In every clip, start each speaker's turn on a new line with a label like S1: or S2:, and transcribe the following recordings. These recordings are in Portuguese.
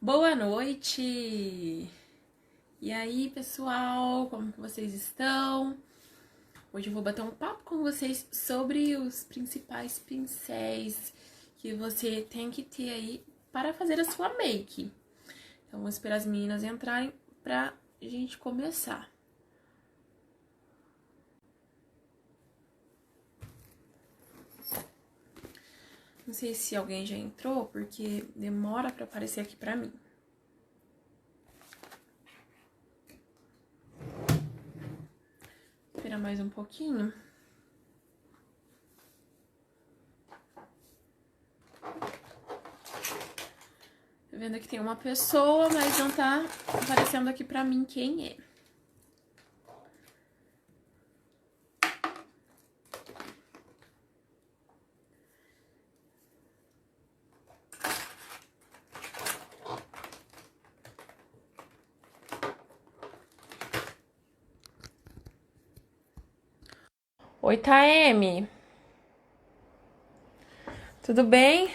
S1: Boa noite! E aí, pessoal, como que vocês estão? Hoje eu vou bater um papo com vocês sobre os principais pincéis que você tem que ter aí para fazer a sua make. Então, vou esperar as meninas entrarem pra gente começar. Não sei se alguém já entrou, porque demora pra aparecer aqui pra mim. Esperar mais um pouquinho. Tô vendo que tem uma pessoa, mas não tá aparecendo aqui pra mim quem é. Oi, Taeme. Tudo bem?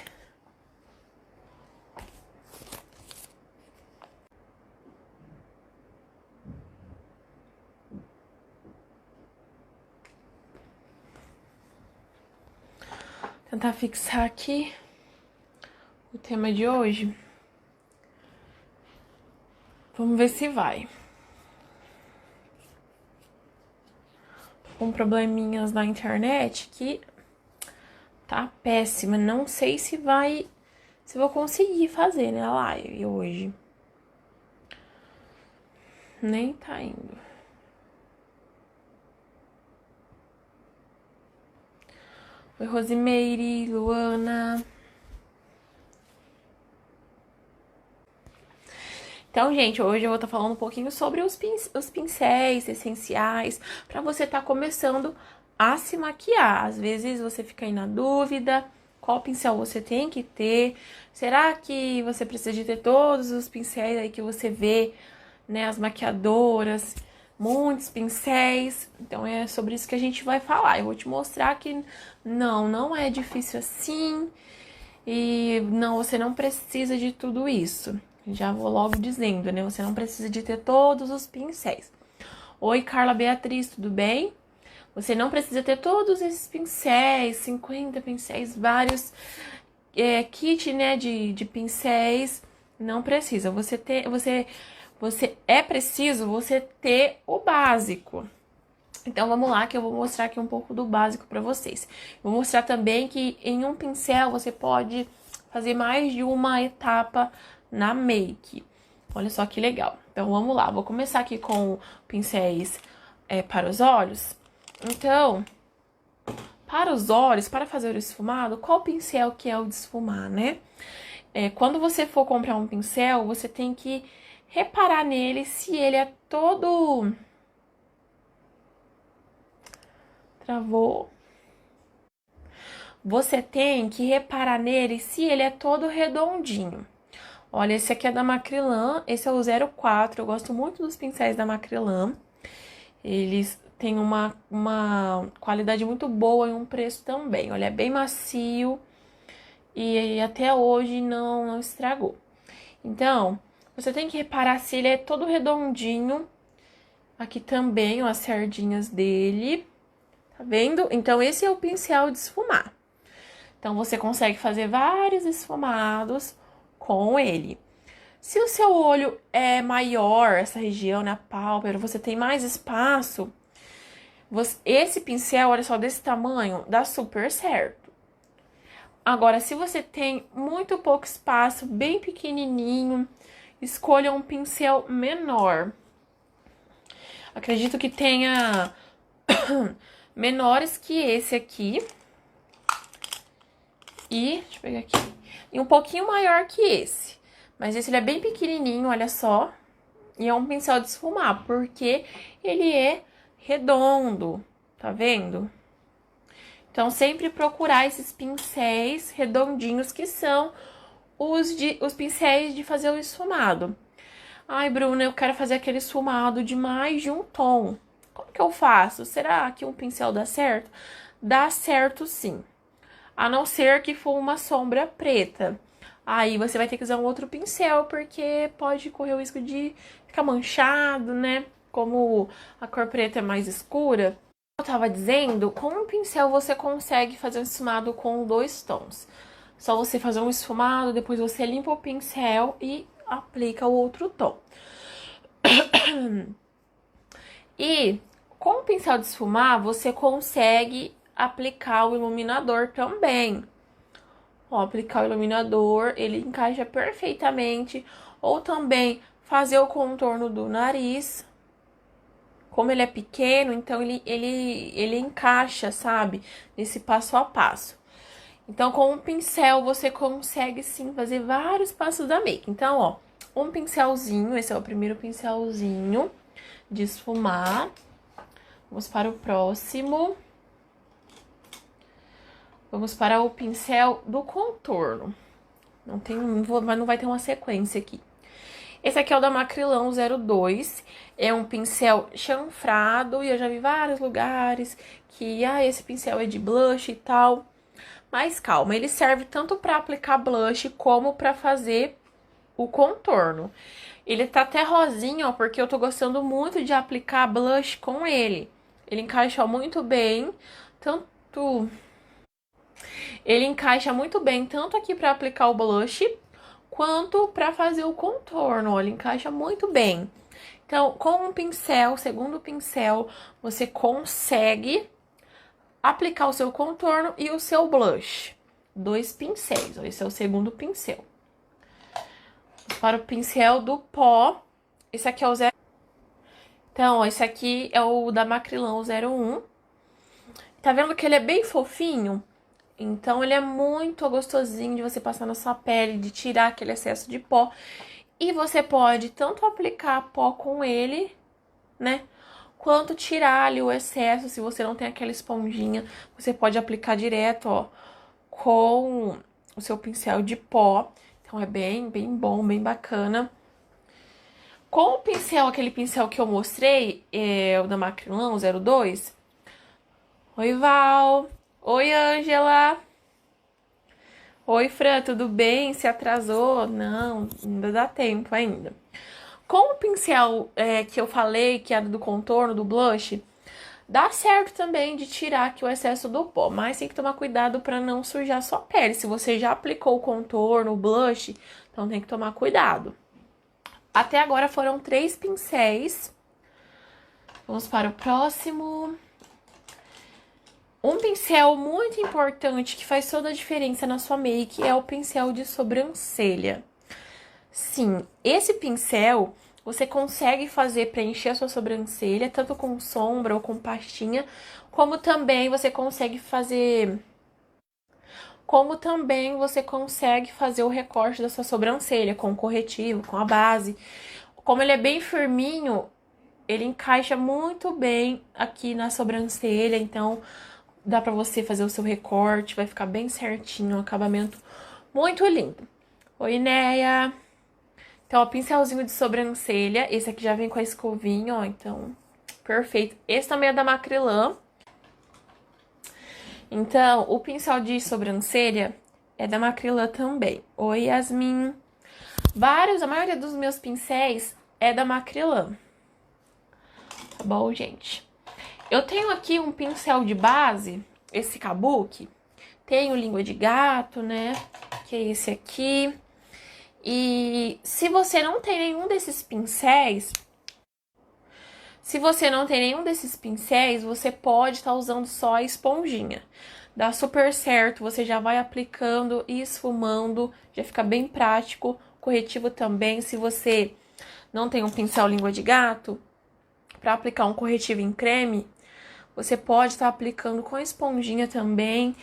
S1: Tentar fixar aqui o tema de hoje. Vamos ver se vai. Tô com probleminhas na internet que tá péssima. Não sei se vou conseguir fazer, né, a live hoje. Nem tá indo. Oi, Rosimeire, Luana. Então, gente, hoje eu vou estar falando um pouquinho sobre os pincéis essenciais para você estar começando a se maquiar. Às vezes você fica aí na dúvida, qual pincel você tem que ter? Será que você precisa de ter todos os pincéis aí que você vê, né, as maquiadoras, muitos pincéis? Então é sobre isso que a gente vai falar. Eu vou te mostrar que não é difícil assim e você não precisa de tudo isso. Já vou logo dizendo, né? Você não precisa de ter todos os pincéis. Oi, Carla Beatriz, tudo bem? Você não precisa ter todos esses pincéis, 50 pincéis, vários kit, né, de pincéis. Não precisa. É preciso você ter o básico. Então, vamos lá que eu vou mostrar aqui um pouco do básico pra vocês. Vou mostrar também que em um pincel você pode fazer mais de uma etapa na make. Olha só que legal. Então, vamos lá. Vou começar aqui com pincéis para os olhos. Então, para os olhos, para fazer o esfumado, qual pincel que é o de esfumar, né? Quando você for comprar um pincel, você tem que reparar nele se ele é todo... Travou. Você tem que reparar nele se ele é todo redondinho. Olha, esse aqui é da Macrylan, esse é o 04, eu gosto muito dos pincéis da Macrylan. Eles têm uma qualidade muito boa e um preço também. Olha, é bem macio e até hoje não estragou. Então, você tem que reparar se ele é todo redondinho. Aqui também, ó, as sardinhas dele. Tá vendo? Então, esse é o pincel de esfumar. Então, você consegue fazer vários esfumados com ele. Se o seu olho é maior, essa região, na pálpebra, você tem mais espaço, esse pincel, olha só, desse tamanho, dá super certo. Agora, se você tem muito pouco espaço, bem pequenininho, escolha um pincel menor. Acredito que tenha menores que esse aqui. E, deixa eu pegar aqui, e um pouquinho maior que esse. Mas esse ele é bem pequenininho, olha só. E é um pincel de esfumar, porque ele é redondo, tá vendo? Então, sempre procurar esses pincéis redondinhos, que são os pincéis de fazer o esfumado. Ai, Bruna, eu quero fazer aquele esfumado de mais de um tom. Como que eu faço? Será que um pincel dá certo? Dá certo, sim. A não ser que for uma sombra preta. aí você vai ter que usar um outro pincel, porque pode correr o risco de ficar manchado, né? Como a cor preta é mais escura. Eu tava dizendo, com um pincel você consegue fazer um esfumado com 2 tons. Só você fazer um esfumado, depois você limpa o pincel e aplica o outro tom. E com o pincel de esfumar, você consegue aplicar o iluminador também. Ó, aplicar o iluminador, ele encaixa perfeitamente. Ou também fazer o contorno do nariz. Como ele é pequeno, então ele encaixa, sabe? Nesse passo a passo. Então, com um pincel, você consegue, sim, fazer vários passos da make. Então, ó, um pincelzinho, esse é o primeiro pincelzinho de esfumar. Vamos para o próximo. Vamos para o pincel do contorno. Mas não vai ter uma sequência aqui. Esse aqui é o da Macrylan 02. É um pincel chanfrado e eu já vi vários lugares que, esse pincel é de blush e tal. Mas calma, ele serve tanto para aplicar blush como para fazer o contorno. Ele tá até rosinha, ó, porque eu tô gostando muito de aplicar blush com ele. Ele encaixa muito bem, ele encaixa muito bem tanto aqui para aplicar o blush, quanto para fazer o contorno, ó, ele encaixa muito bem. Então, com um pincel, segundo pincel, você consegue aplicar o seu contorno e o seu blush. 2 pincéis, ó, esse é o segundo pincel. Para o pincel do pó, esse aqui é o 0. Então, ó, esse aqui é o da Macrylan 01. Tá vendo que ele é bem fofinho? Então, ele é muito gostosinho de você passar na sua pele, de tirar aquele excesso de pó. E você pode tanto aplicar pó com ele, né? Quanto tirar ali o excesso, se você não tem aquela esponjinha, você pode aplicar direto, ó, com o seu pincel de pó. Então, é bem bom, bem bacana. Com o pincel, aquele pincel que eu mostrei, o da Macrylan 02. Oi, Val. Oi, Ângela. Oi, Fran, tudo bem? Se atrasou? Não, ainda dá tempo ainda. Com o pincel que eu falei, que é do contorno, do blush, dá certo também de tirar aqui o excesso do pó, mas tem que tomar cuidado para não sujar sua pele. Se você já aplicou o contorno, o blush, então tem que tomar cuidado. Até agora foram 3 pincéis. Vamos para o próximo. Um pincel muito importante que faz toda a diferença na sua make é o pincel de sobrancelha. Sim, esse pincel você consegue fazer preencher a sua sobrancelha, tanto com sombra ou com pastinha, como também você consegue fazer o recorte da sua sobrancelha com corretivo, com a base. Como ele é bem firminho, ele encaixa muito bem aqui na sobrancelha, então dá pra você fazer o seu recorte, vai ficar bem certinho, um acabamento muito lindo. Oi, Neia! Então, ó, pincelzinho de sobrancelha, esse aqui já vem com a escovinha, ó, então, perfeito. Esse também é da Macrylan. Então, o pincel de sobrancelha é da Macrylan também. Oi, Yasmin! A maioria dos meus pincéis é da Macrylan. Tá bom, gente? Eu tenho aqui um pincel de base, esse Kabuki. Tenho língua de gato, né? Que é esse aqui. E se você não tem nenhum desses pincéis, você pode estar usando só a esponjinha. Dá super certo, você já vai aplicando e esfumando, já fica bem prático. Corretivo também, se você não tem um pincel língua de gato, para aplicar um corretivo em creme, você pode estar aplicando com a esponjinha também.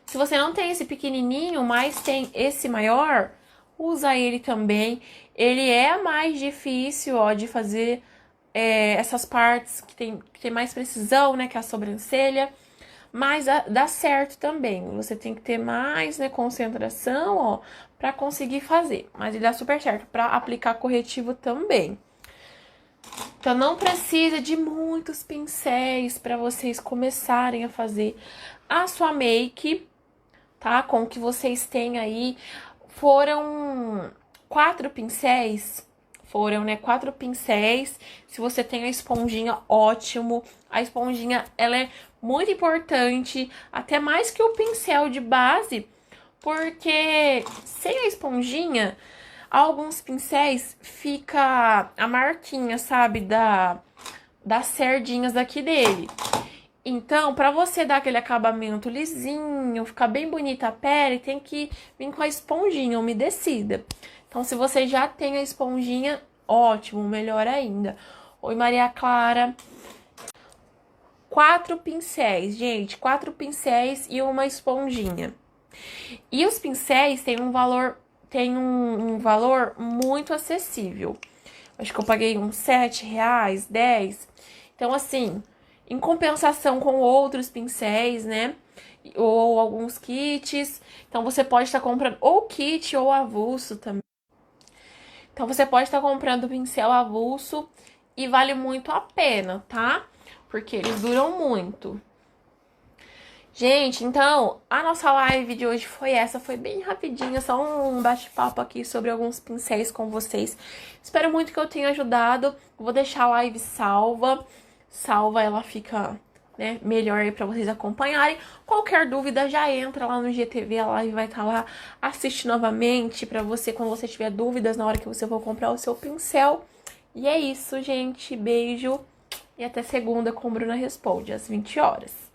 S1: Se você não tem esse pequenininho, mas tem esse maior, usa ele também. Ele é mais difícil, ó, de fazer essas partes que tem mais precisão, né, que é a sobrancelha. Mas dá certo também. Você tem que ter mais, né, concentração, ó, pra conseguir fazer. Mas ele dá super certo pra aplicar corretivo também. Então, não precisa de muitos pincéis pra vocês começarem a fazer a sua make, tá? Com o que vocês têm aí. Foram 4 pincéis. Foram, né? 4 pincéis. Se você tem a esponjinha, ótimo. A esponjinha, ela é muito importante, até mais que o pincel de base, porque sem a esponjinha, alguns pincéis fica a marquinha, sabe, das cerdinhas aqui dele. Então, pra você dar aquele acabamento lisinho, ficar bem bonita a pele, tem que vir com a esponjinha umedecida. Então, se você já tem a esponjinha, ótimo, melhor ainda. Oi, Maria Clara. 4 pincéis, gente, 4 pincéis e uma esponjinha. E os pincéis têm um valor muito acessível. Acho que eu paguei uns R$7, 10. Então, assim, em compensação com outros pincéis, né? Ou alguns kits. Então, você pode estar comprando ou kit ou avulso também. Então, você pode estar comprando o pincel avulso e vale muito a pena, tá? Porque eles duram muito. Gente, então, a nossa live de hoje foi essa. Foi bem rapidinha, só um bate-papo aqui sobre alguns pincéis com vocês. Espero muito que eu tenha ajudado. Vou deixar a live salva. Salva, ela fica, né, melhor aí pra vocês acompanharem. Qualquer dúvida, já entra lá no GTV, a live vai estar lá. Assiste novamente pra você, quando você tiver dúvidas na hora que você for comprar o seu pincel. E é isso, gente. Beijo. E até segunda com Bruna Responde, às 20 horas.